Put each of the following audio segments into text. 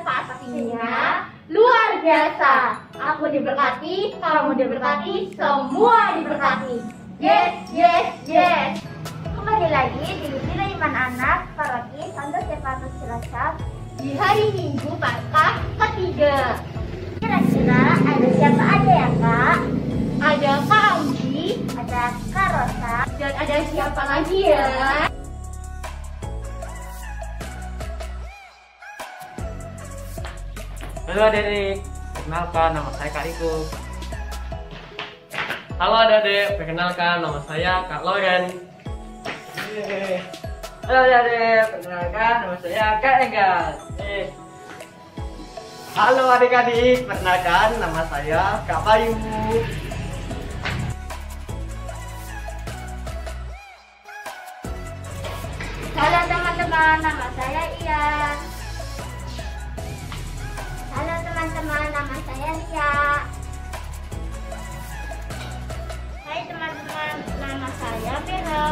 pastinya luar biasa. Aku diberkati, kamu diberkati, semua diberkati. Yes, yes, yes. Kembali lagi di Bila Iman Anak Paroki Santo Stefanus Cilacap Di hari Minggu Paskah ketiga. Kira-kira ada siapa aja ya Kak? Ada Kak Anggi, Ada Kak Rosa. dan ada siapa lagi ya? Halo adik-adik, perkenalkan nama saya Kak Riko. Halo adik-adik, perkenalkan nama saya Kak Loren. Halo adik-adik, perkenalkan nama saya Kak Enggar. Halo adik-adik, perkenalkan nama saya Kak Bayu. Halo teman-teman, nama saya Ian. Halo teman-teman, nama saya Lia. Hai teman-teman, nama saya Vero.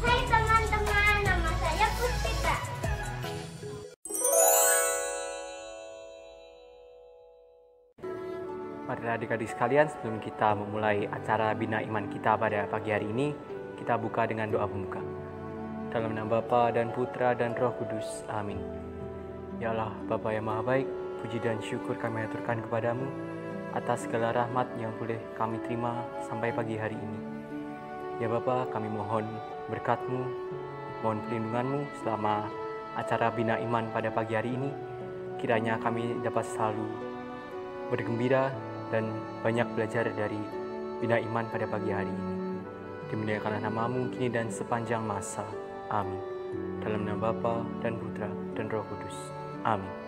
Hai teman-teman, nama saya Puspita. Mari adik-adik sekalian, sebelum kita memulai acara Bina Iman kita pada pagi hari ini, kita buka dengan doa pembuka. Dalam nama Bapa dan Putra dan Roh Kudus. Amin. Ya Allah, Bapa yang Maha Baik, puji dan syukur kami aturkan kepadamu atas segala rahmat yang boleh kami terima sampai pagi hari ini. Ya Bapa, kami mohon berkat-Mu, mohon perlindungan-Mu selama acara Bina Iman pada pagi hari ini. Kiranya kami dapat selalu bergembira dan banyak belajar dari Bina Iman pada pagi hari ini. Dimuliakanlah nama-Mu kini dan sepanjang masa. Amin. Dalam nama Bapa dan Putra dan Roh Kudus. Amin.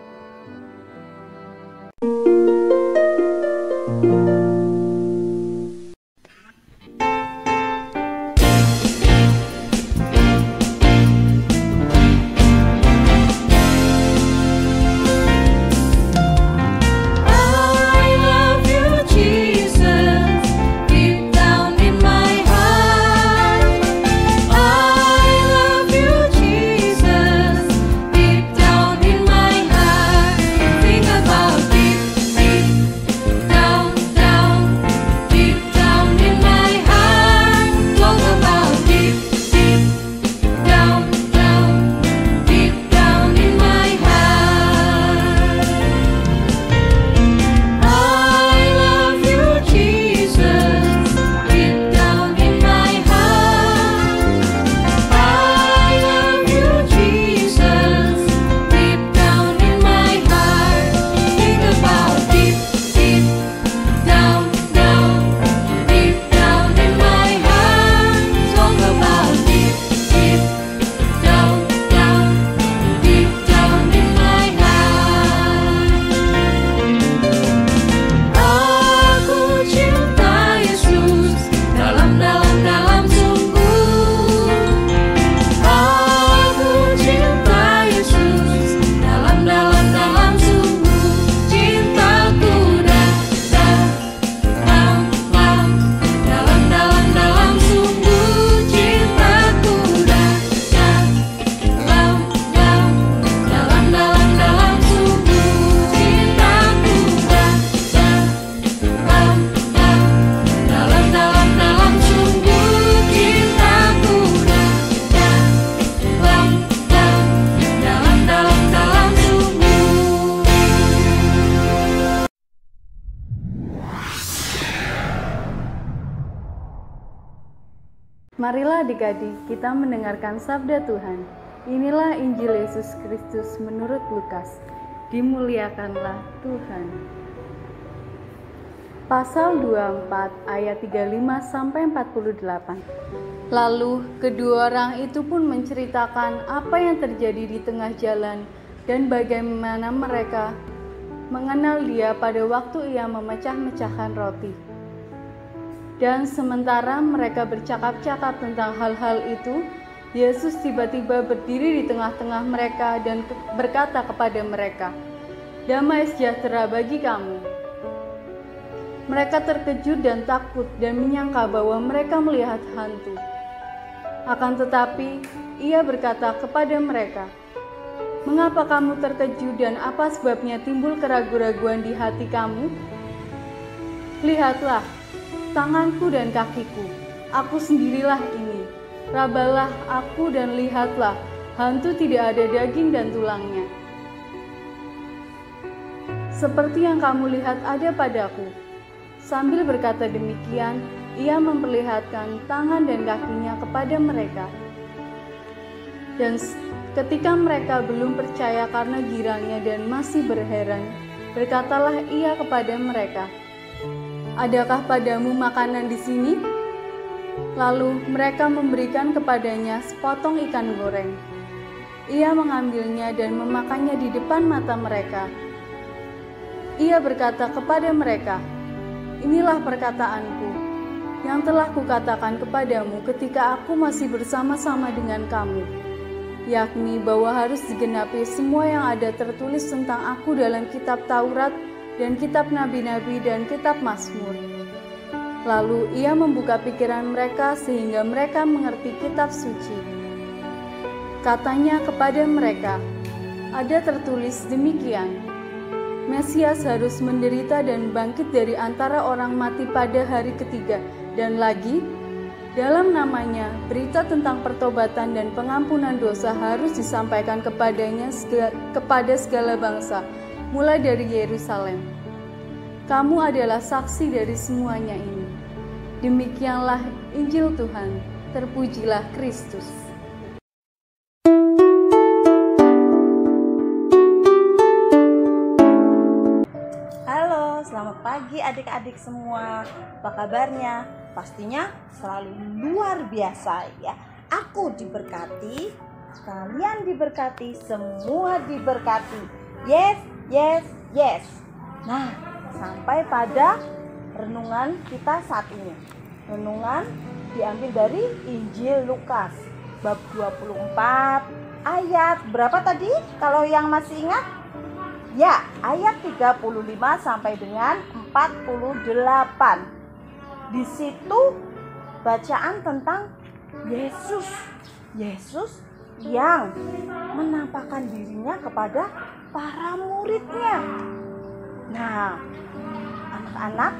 Marilah adik-adik kita mendengarkan sabda Tuhan. Inilah Injil Yesus Kristus menurut Lukas. Dimuliakanlah Tuhan. Pasal 24 ayat 35 sampai 48. Lalu kedua orang itu pun menceritakan apa yang terjadi di tengah jalan dan bagaimana mereka mengenal Dia pada waktu Ia memecah-mecahkan roti. Dan sementara mereka bercakap-cakap tentang hal-hal itu, Yesus tiba-tiba berdiri di tengah-tengah mereka dan berkata kepada mereka, "Damai sejahtera bagi kamu." Mereka terkejut dan takut dan menyangka bahwa mereka melihat hantu. Akan tetapi, Ia berkata kepada mereka, Mengapa kamu terkejut dan apa sebabnya timbul keraguan-raguan di hati kamu? Lihatlah, tanganku dan kakiku, aku sendirilah ini. Rabalah aku dan lihatlah, hantu tidak ada daging dan tulangnya. Seperti yang kamu lihat ada padaku. Sambil berkata demikian, ia memperlihatkan tangan dan kakinya kepada mereka. Dan ketika mereka belum percaya karena girangnya dan masih berheran, berkatalah ia kepada mereka, "Adakah padamu makanan di sini?" Lalu mereka memberikan kepadanya sepotong ikan goreng. Ia mengambilnya dan memakannya di depan mata mereka. Ia berkata kepada mereka, "Inilah perkataanku yang telah kukatakan kepadamu ketika aku masih bersama-sama dengan kamu, yakni bahwa harus digenapi semua yang ada tertulis tentang aku dalam kitab Taurat dan kitab Nabi-Nabi dan kitab Mazmur." Lalu ia membuka pikiran mereka sehingga mereka mengerti kitab suci. Katanya kepada mereka, "Ada tertulis demikian, Mesias harus menderita dan bangkit dari antara orang mati pada hari ketiga, dan lagi, dalam namanya berita tentang pertobatan dan pengampunan dosa harus disampaikan kepada segala bangsa, mulai dari Yerusalem. Kamu adalah saksi dari semuanya ini." Demikianlah Injil Tuhan, terpujilah Kristus. Halo, selamat pagi adik-adik semua. Apa kabarnya? Pastinya selalu luar biasa ya. Aku diberkati, kalian diberkati, semua diberkati. Yes, yes, yes. Nah, sampai pada renungan kita saat ini. Renungan diambil dari Injil Lukas bab 24 ayat berapa tadi? Kalau yang masih ingat? Ya, ayat 35 sampai dengan 48. Di situ bacaan tentang Yesus. Yesus yang menampakkan dirinya kepada para muridnya. Nah, anak-anak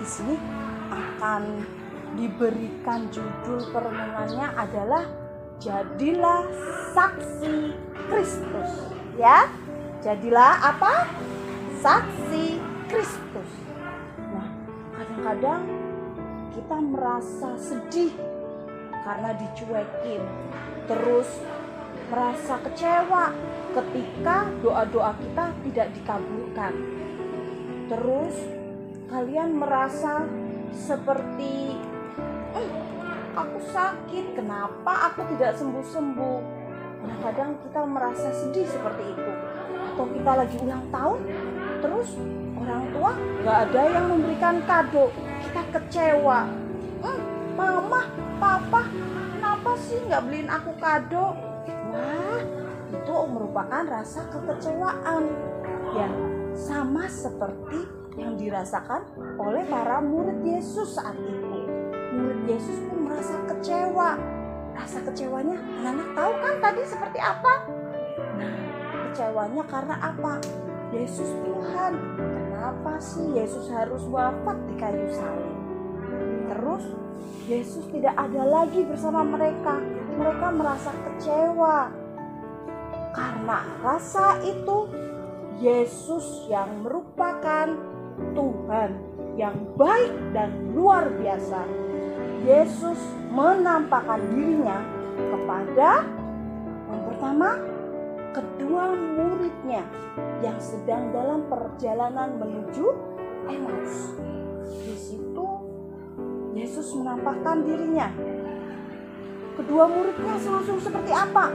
di sini akan diberikan judul perenungannya adalah Jadilah Saksi Kristus. Ya, jadilah apa? Saksi Kristus. Nah, kadang-kadang kita merasa sedih karena dicuekin, terus merasa kecewa ketika doa-doa kita tidak dikabulkan. Terus kalian merasa seperti aku sakit, kenapa aku tidak sembuh-sembuh? Kadang-kadang kita merasa sedih seperti itu. Atau kita lagi ulang tahun, terus orang tua gak ada yang memberikan kado, kita kecewa. Mama, papa, kenapa sih gak beliin aku kado? Wah, itu merupakan rasa kekecewaan. Ya, sama seperti yang dirasakan oleh para murid Yesus saat itu. Murid Yesus pun merasa kecewa. Rasa kecewanya, anak-anak tahu kan tadi seperti apa? Nah, kecewanya karena apa? Yesus Tuhan, kenapa sih Yesus harus wafat di kayu salib? Terus Yesus tidak ada lagi bersama mereka. Mereka merasa kecewa. Karena rasa itu, Yesus yang merupakan Tuhan yang baik dan luar biasa. Yesus menampakkan dirinya kepada yang pertama, kedua muridnya yang sedang dalam perjalanan menuju Emmaus. Di situ Yesus menampakkan dirinya. Kedua muridnya langsung seperti apa?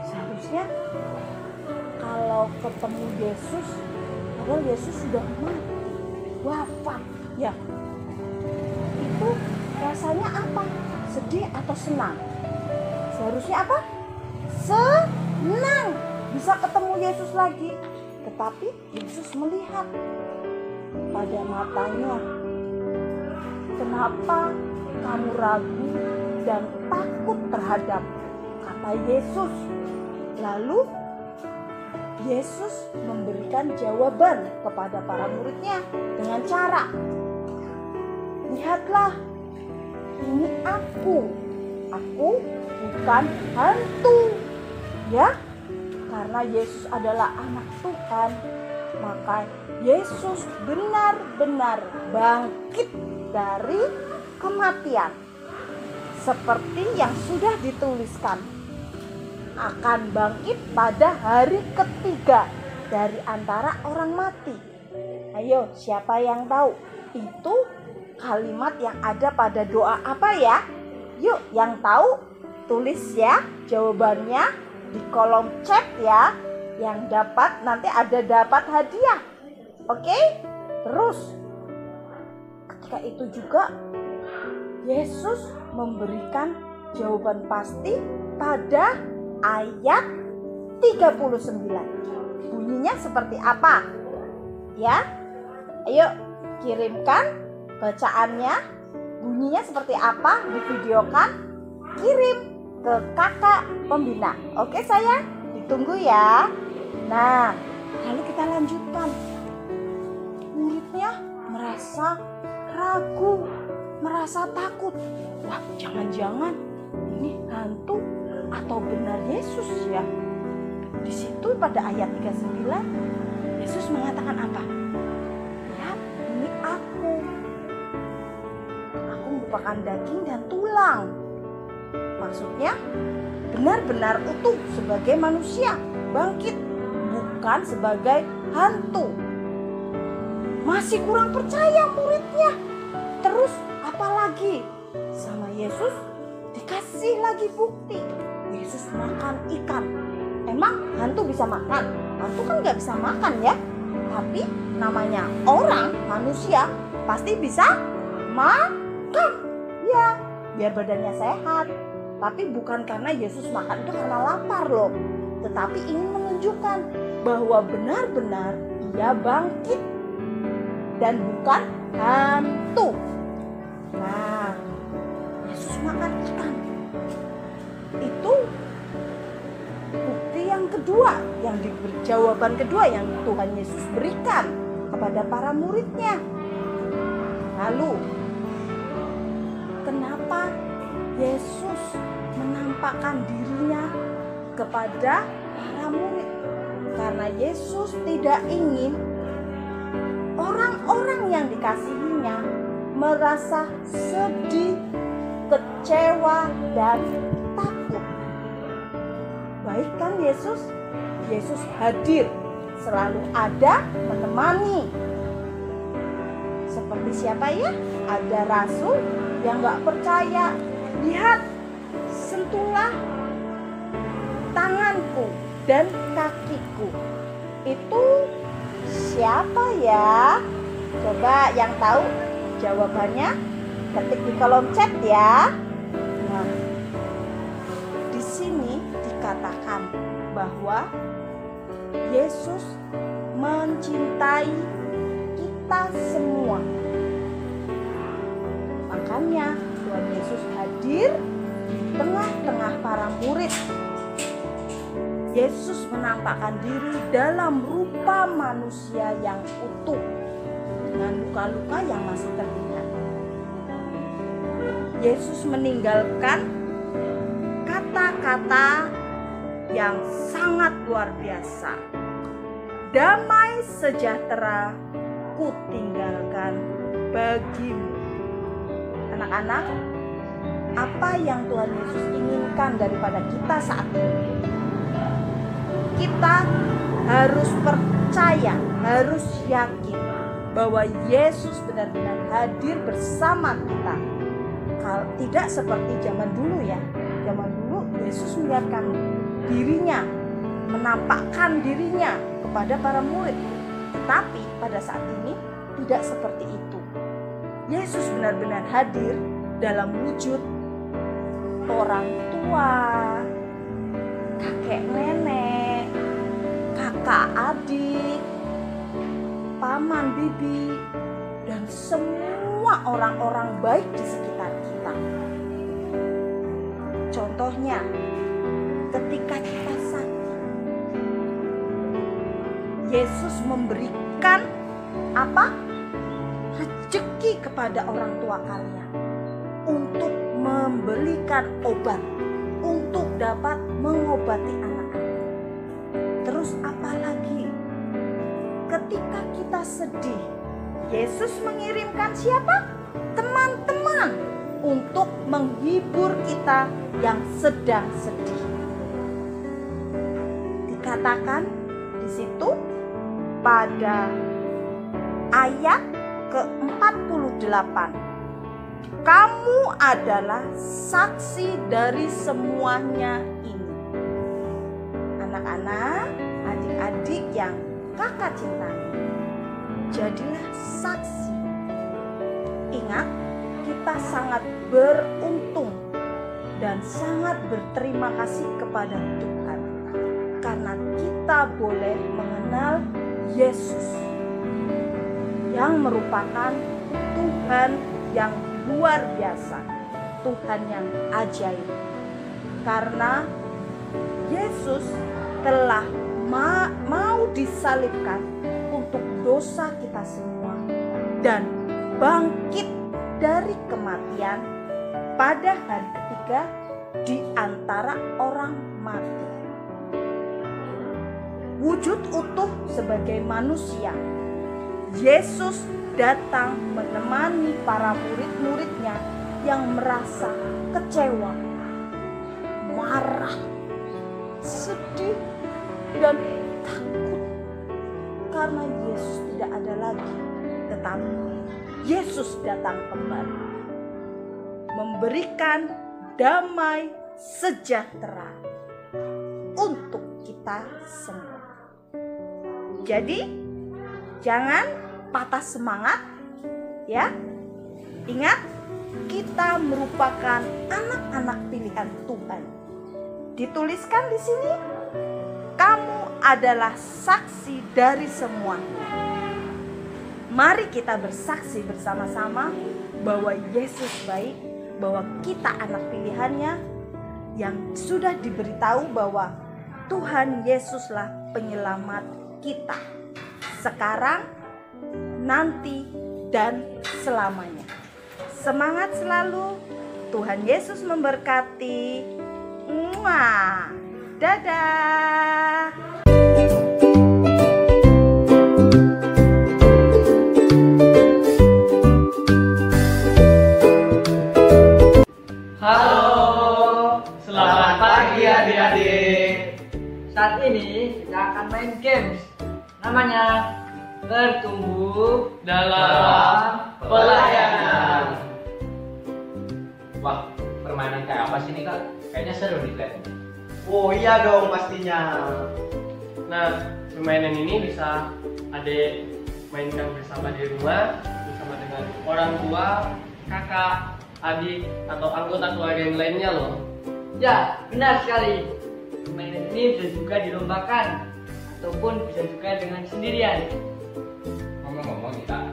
Seharusnya kalau ketemu Yesus, padahal Yesus sudah mati, wafat, ya, itu rasanya apa? Sedih atau senang? Seharusnya apa? Senang bisa ketemu Yesus lagi. Tetapi Yesus melihat pada matanya, kenapa kamu ragu dan takut terhadap Yesus. Lalu Yesus memberikan jawaban kepada para muridnya dengan cara, lihatlah, ini aku bukan hantu. Ya, karena Yesus adalah anak Tuhan, maka Yesus benar-benar bangkit dari kematian. Seperti yang sudah dituliskan, akan bangkit pada hari ketiga dari antara orang mati. Ayo, siapa yang tahu? Itu kalimat yang ada pada doa apa ya? Yuk, yang tahu tulis ya jawabannya di kolom chat ya. Yang dapat nanti dapat hadiah. Oke? Terus ketika itu juga Yesus memberikan jawaban pasti pada ayat 39. Bunyinya seperti apa? Ya? Ayo kirimkan bacaannya. Bunyinya seperti apa? Divideokan, kirim ke kakak pembina. Oke sayang? Ditunggu ya. Nah, lalu kita lanjutkan. Muridnya merasa ragu, merasa takut. Wah, jangan-jangan ini hantu atau benar Yesus ya? Di situ pada ayat 39 Yesus mengatakan apa? Lihat, ini aku merupakan daging dan tulang. Maksudnya benar-benar utuh sebagai manusia, bangkit, bukan sebagai hantu. Masih kurang percaya muridnya. Terus apalagi? Sama Yesus dikasih lagi bukti. Yesus makan ikan. Emang hantu bisa makan? Hantu kan gak bisa makan ya. Tapi namanya orang, manusia, pasti bisa makan. Ya, biar badannya sehat. Tapi bukan karena Yesus makan itu karena lapar loh. Tetapi ingin menunjukkan bahwa benar-benar ia bangkit dan bukan hantu. Nah, Yesus makan ikan. Itu bukti yang kedua, jawaban kedua yang Tuhan Yesus berikan kepada para muridnya. Lalu, kenapa Yesus menampakkan dirinya kepada para murid? Karena Yesus tidak ingin orang-orang yang dikasihinya merasa sedih, kecewa, dan takut. Baik kan Yesus? Yesus hadir, selalu ada menemani. Seperti siapa ya? Ada rasul yang gak percaya. Lihat, sentuhlah tanganku dan kakiku. Itu siapa ya? Coba yang tahu jawabannya ketik di kolom chat ya. Nah, di sini dikatakan bahwa Yesus mencintai kita semua. Makanya Tuhan Yesus hadir di tengah-tengah para murid. Yesus menampakkan diri dalam rupa manusia yang utuh dengan luka-luka yang masih terlihat. Yesus meninggalkan kata-kata yang sangat luar biasa. Damai sejahtera ku tinggalkan bagimu. Anak-anak, apa yang Tuhan Yesus inginkan daripada kita saat ini? Kita harus percaya, harus yakin bahwa Yesus benar-benar hadir bersama kita. Tidak seperti zaman dulu ya. Zaman dulu Yesus melihatkan dirinya, menampakkan dirinya kepada para murid. Tetapi pada saat ini tidak seperti itu. Yesus benar-benar hadir dalam wujud orang tua, kakek nenek, kakak adik, paman bibi, dan semua orang-orang baik di sekitar kita. Contohnya, Yesus memberikan apa? Rezeki kepada orang tua kalian untuk membelikan obat, untuk dapat mengobati anak-anak. Terus apa lagi? Ketika kita sedih, Yesus mengirimkan siapa? Teman-teman untuk menghibur kita yang sedang sedih. Dikatakan di situ pada ayat ke-48, kamu adalah saksi dari semuanya ini. Anak-anak, adik-adik yang kakak cintai, jadilah saksi. Ingat, kita sangat beruntung dan sangat berterima kasih kepada Tuhan karena kita boleh mengenal Yesus yang merupakan Tuhan yang luar biasa, Tuhan yang ajaib. Karena Yesus telah mau disalibkan untuk dosa kita semua dan bangkit dari kematian pada hari ketiga di antara orang mati. Wujud utuh sebagai manusia, Yesus datang menemani para murid-muridnya yang merasa kecewa, marah, sedih, dan takut karena Yesus tidak ada lagi. Tetapi Yesus datang kembali memberikan damai sejahtera untuk kita semua. Jadi jangan patah semangat ya. Ingat, kita merupakan anak-anak pilihan Tuhan. Dituliskan di sini, kamu adalah saksi dari semuanya. Mari kita bersaksi bersama-sama bahwa Yesus baik, bahwa kita anak pilihannya yang sudah diberitahu bahwa Tuhan Yesuslah penyelamat kita sekarang, nanti, dan selamanya. Semangat selalu. Tuhan Yesus memberkati. Muah. Dadah. Halo, selamat pagi adik-adik. Saat ini kita akan main games. Namanya bertumbuh Dalam pelayanan. Wah, permainan kayak apa sih ini kak? Kayaknya seru nih kelihatannya. Oh iya dong pastinya. Nah, permainan ini bisa adik mainkan bersama di rumah, bersama dengan orang tua, kakak, adik, atau anggota keluarga yang lainnya loh. Ya, benar sekali. Permainan ini bisa juga dilombakan ataupun bisa juga dengan sendirian. Ngomong-ngomong nih kak,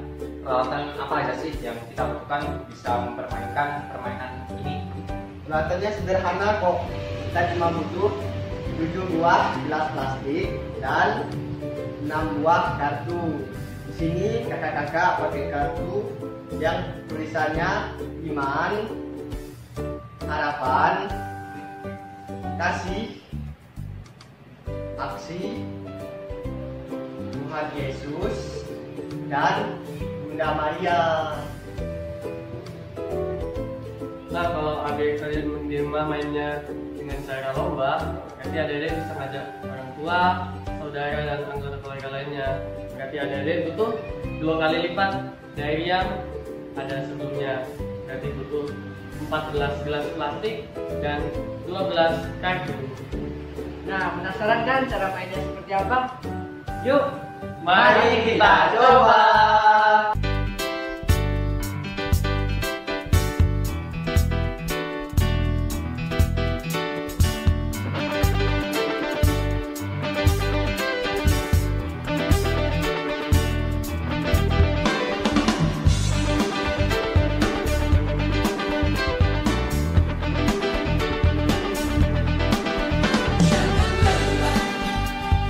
peralatan apa aja sih yang kita butuhkan bisa mempermainkan permainan ini? Peralatannya sederhana kok. Kita cuma butuh 7 buah gelas plastik dan 6 buah kartu. Di sini kakak-kakak pakai kartu yang tulisannya iman, harapan, kasih, aksi, Tuhan Yesus, dan Bunda Maria. Nah, kalau adik kalian di rumah mainnya dengan cara lomba, berarti adik-adik bisa ngajak orang tua, saudara, dan anggota keluarga lainnya. Berarti adik-adik butuh 2 kali lipat dari yang ada sebelumnya. Berarti butuh 14 gelas plastik dan 12 kartu. Nah, penasaran kan cara mainnya seperti apa? Yuk, Mari kita coba.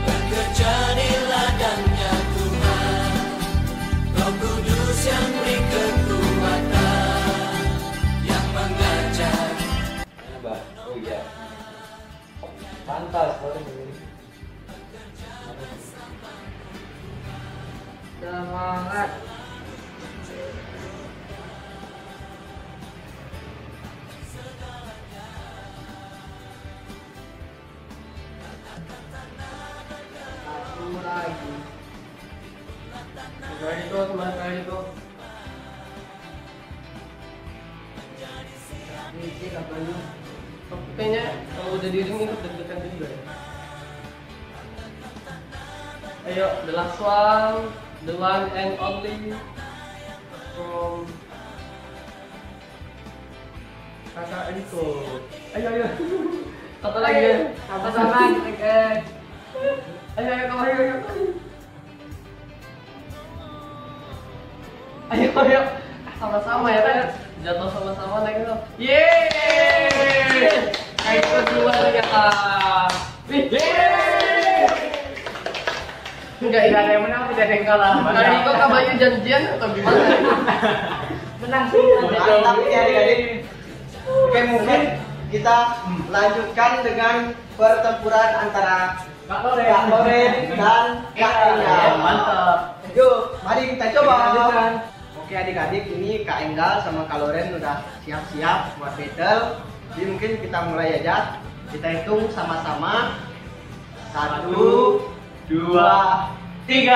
Bekerja di ladang Pantas kalau ini. Semangat. Satu lagi. Sekali itu, semangat kali itu. Ini katanya. Kayaknya kalau udah di ring ikut deg-degan juga ya. Ayo, the last one, the one and only from Kakak Enko. Ayo. Satu lagi. Sama-sama kita. Ayo, kamu ayo. Ayo. Sama-sama ya, kan? Jatuh sama-sama naik itu. Yeay! Naik kedua ternyata. Yeay! Tidak ada yang menang, tidak ada yang kalah. Kali itu kabarnya janjian atau gimana? Menang sih. Mantap ya adik-adik. Oke, mungkin kita lanjutkan dengan pertempuran antara Kak Loren dan Kak Enggal. Mantap. Yuk, mari kita coba. Oke adik-adik, ini Kak Enggal sama Kak Loren udah siap-siap buat battle. Jadi mungkin kita mulai aja. Kita hitung sama-sama. 1, 2, 3.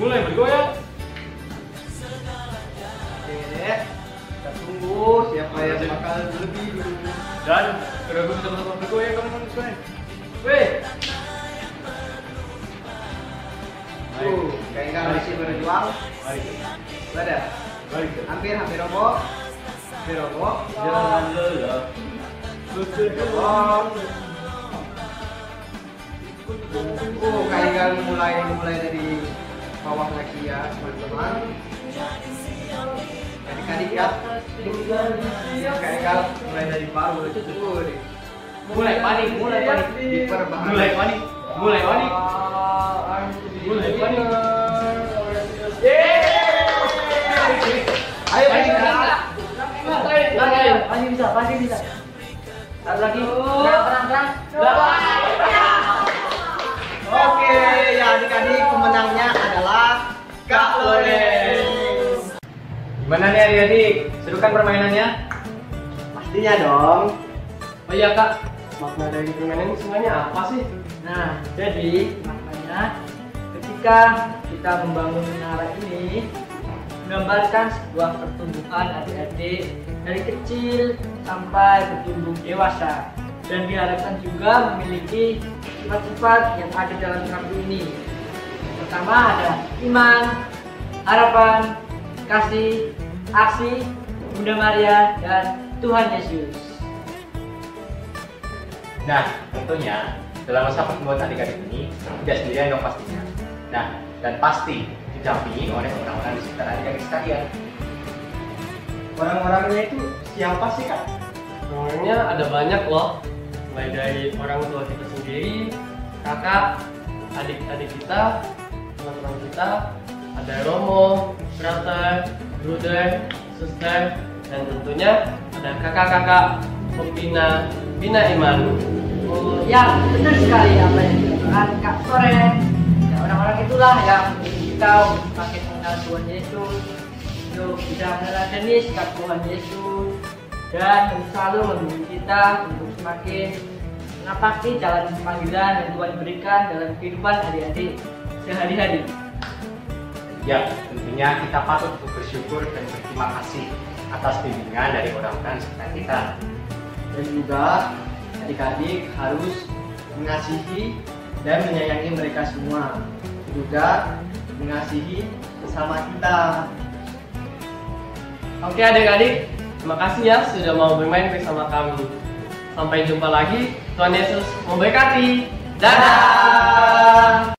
Mulai bergoyang. Oke deh, kita tunggu siapa yang bakal lebih dulu. Dan kalau gue bisa bergoyang, kamu harus bergoyang. Weh. Kak Enggal masih berjuang. Mari. Ada? Hampir roboh. Jangan lelah. Kak Enggal mulai dari bawah lagi ya teman-teman. Adik-adik ya. Kak Enggal mulai dari bawah. Mulai panik. Diperbahaya. Mulai panik. Ayo kita. Pasti bisa. Satu lagi. Terang. Oke, ya adik-adik, pemenangnya adalah Kak Loren. Gimana nih adik-adik? Seru kan permainannya? Pastinya dong. Oh iya Kak, makna dari permainan ini sebenarnya apa sih? Nah, jadi makanya ketika kita membangun menara ini menggambarkan sebuah pertumbuhan adik-adik dari kecil sampai bertumbuh dewasa, dan diharapkan juga memiliki sifat-sifat yang ada dalam kartu ini. Pertama ada iman, harapan, kasih, aksi, Bunda Maria, dan Tuhan Yesus. Nah, tentunya dalam masa pertumbuhan adik-adik ini tidak sendirian dong pastinya. Nah, dan pasti didampingi oleh orang-orang di sekitar adik-adik sekalian. Orang-orangnya itu siapa sih Kak? Sebenarnya ada banyak loh, mulai dari orang tua kita sendiri, kakak, adik-adik kita, teman-teman kita, ada Romo, brother, brother, sister, dan tentunya ada kakak-kakak pembina iman. Oh ya, benar sekali apa yang dikatakan Kak Soren. Ya, orang-orang itulah yang kita makin mengenal Tuhan Yesus, untuk bisa meneladani sikap Tuhan Yesus, dan selalu membimbing kita untuk semakin menapaki jalan panggilan yang Tuhan berikan dalam kehidupan adik-adik sehari-hari. Ya, tentunya kita patut untuk bersyukur dan berterima kasih atas bimbingan dari orang-orang di sekitar kita. Dan juga adik-adik harus mengasihi dan menyayangi mereka semua. Juga mengasihi sesama kita. Oke adik-adik, terima kasih ya sudah mau bermain bersama kami. Sampai jumpa lagi. Tuhan Yesus memberkati. Dadah!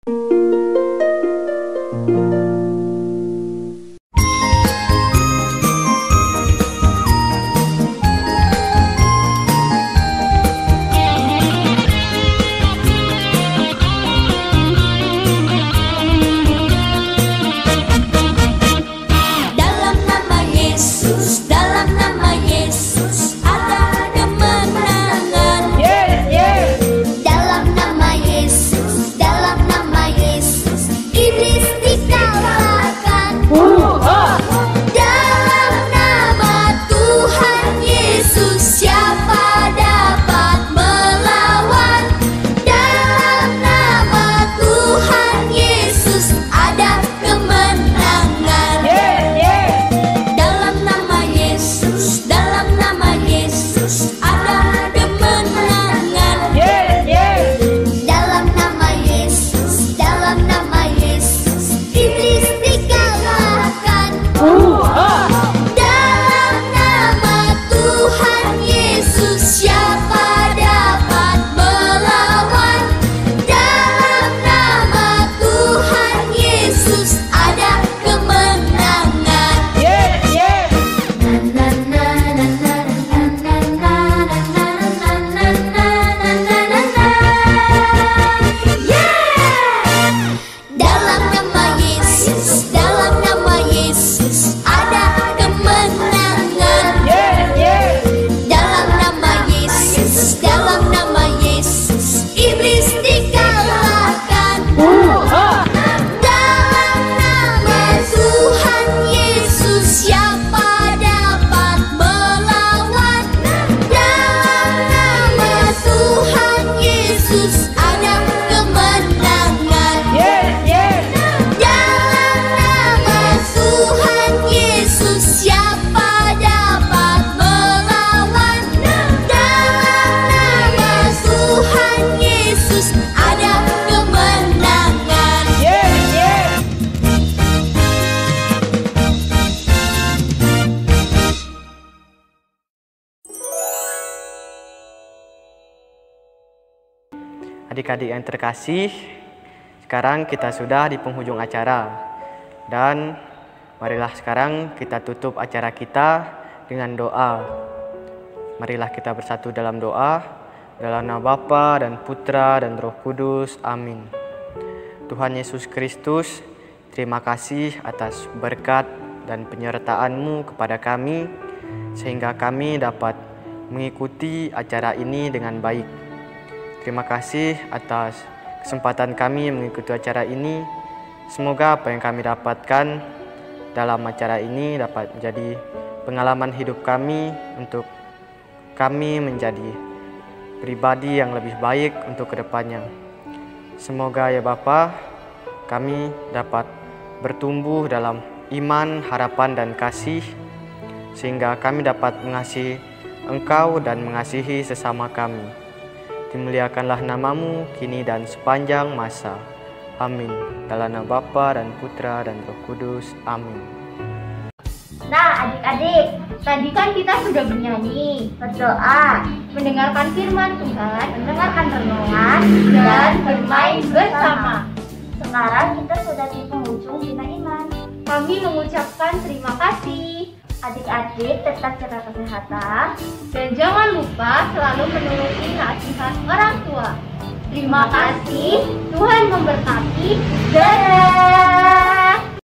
Adik-adik yang terkasih, sekarang kita sudah di penghujung acara. Dan marilah sekarang kita tutup acara kita dengan doa. Marilah kita bersatu dalam doa, dalam nama Bapa dan Putra dan Roh Kudus. Amin. Tuhan Yesus Kristus, terima kasih atas berkat dan penyertaan-Mu kepada kami, sehingga kami dapat mengikuti acara ini dengan baik. Terima kasih atas kesempatan kami mengikuti acara ini. Semoga apa yang kami dapatkan dalam acara ini dapat menjadi pengalaman hidup kami untuk kami menjadi pribadi yang lebih baik untuk kedepannya. Semoga ya Bapa, kami dapat bertumbuh dalam iman, harapan, dan kasih, sehingga kami dapat mengasihi Engkau dan mengasihi sesama kami. Dimuliakanlah namamu kini dan sepanjang masa. Amin. Dalam nama Bapa dan Putra dan Roh Kudus. Amin. Nah adik-adik, tadi kan kita sudah bernyanyi, berdoa, mendengarkan firman Tuhan, mendengarkan renungan, dan bermain bersama. Sekarang kita sudah di penghujung Bina Iman. Kami mengucapkan terima kasih. Adik-adik tetap jaga kesehatan. Dan jangan lupa selalu menuruti nasihat orang tua. Terima kasih, Tuhan memberkati. Dadah.